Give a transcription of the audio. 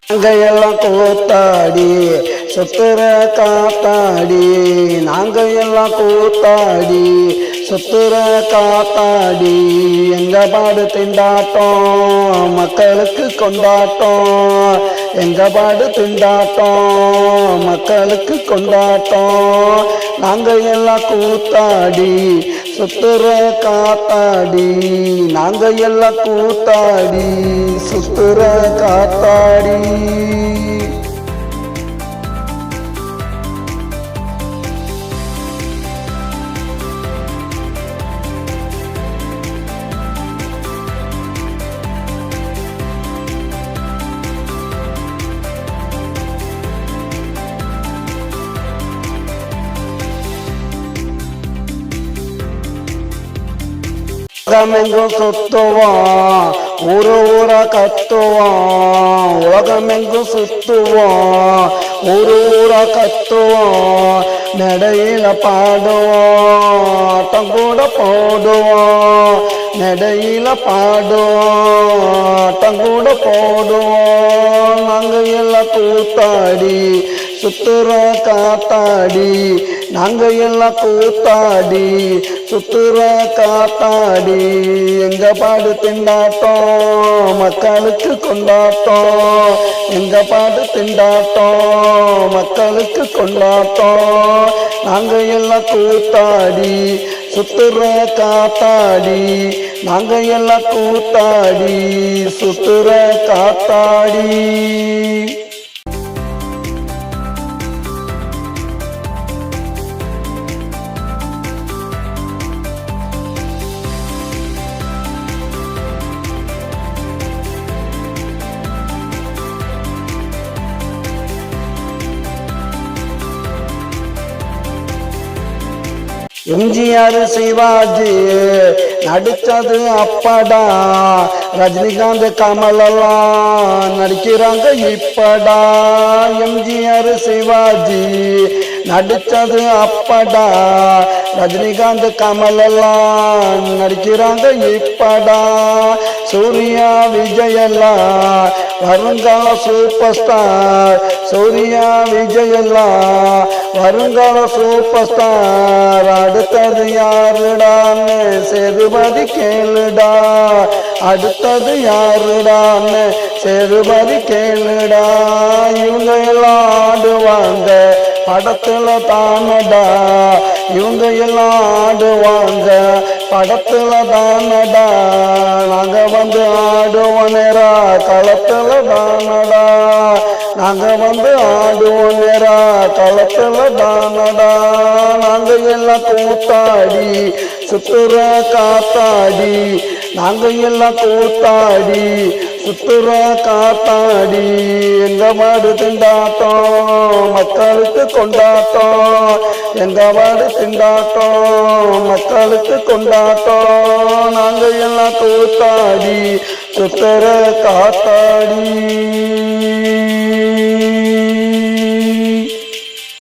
நாங்க எல்லாம் கூத்தாடி சுத்துற காத்தாடி, நாங்க எல்லாம் கூத்தாடி சுத்துற காத்தாடி. எங்க பாடு திண்டாட்டம் மக்களுக்கு கொண்டாட்டம், எங்க பாடு திண்டாட்டம் மக்களுக்கு கொண்டாட்டம். நாங்க எல்லாம் கூத்தாடி சுத்துற காத்தாடி, நாங்க எல்லாம் கூத்தாடி சுத்துற காத்தாடி. உலகமெங்கும் சுத்துவோம், ஊரு ஊரா கத்துவோம். உலகமெங்கும் சுத்துவோம், ஊரு ஊரா கத்துவோம். நடையில பாடுவோம், ஆட்டம் கூட போடுவோம். நடையில பாடுவோம், ஆட்டம் கூட போடுவோம். நாங்க எல்லாம் கூத்தாடி சுத்துற காத்தாடி, நாங்க எல்லாம் கூத்தாடி சுத்துற காத்தாடி. எங்க பாடு திண்டாட்டம் மக்களுக்கு கொண்டாட்டம், எங்க பாடு திண்டாட்டம் மக்களுக்கு கொண்டாட்டம். நாங்க எல்லாம் கூத்தாடி சுத்துற காத்தாடி, நாங்க எல்லாம் கூத்தாடி சுத்துற காத்தாடி. எம்ஜிஆர் சிவாஜி நடிச்சது அப்படா, ரஜினிகாந்த் கமலெல்லாம் நடிக்கிறாங்க இப்படா. எம்ஜிஆர் சிவாஜி நடிச்சது அப்படா, ரஜினிகாந்த் கமலெல்லாம் நடிக்கிறாங்க இப்படா. சூர்யா விஜயெல்லாம் வருங்கால சூப்பர் ஸ்டார், சூர்யா விஜயெல்லாம் வருங்கால சூப்பர் ஸ்டார். அடுத்தது யாருடான்னு சேதுபதி கேளுடா, அடுத்தது யாருடான்னு சேதுபதி கேளுடா. இவங்க எல்லாம் ஆடுவாங்க படத்துல தானடா, இவங்க எல்லாம் ஆடுவாங்க படத்துல தானடா. நாங்க வந்து ஆடுவோம் நேரா களத்துல தானடா, நாங்க வந்து ஆடுவோம் நேரா களத்துல தானடா. நாங்க எல்லாம் கூத்தாடி சுத்துற காத்தாடி, நாங்க எல்லாம் கூத்தாடி சுத்துற காத்தாடி. எங்க மாடு திண்டாட்டம் மக்களுக்கு கொண்டாட்டம், எங்க மாடு திண்டாட்டம் மக்களுக்கு கொண்டாட்டம். நாங்க எல்லாம் கூத்தாடி சுத்துற காத்தாடி.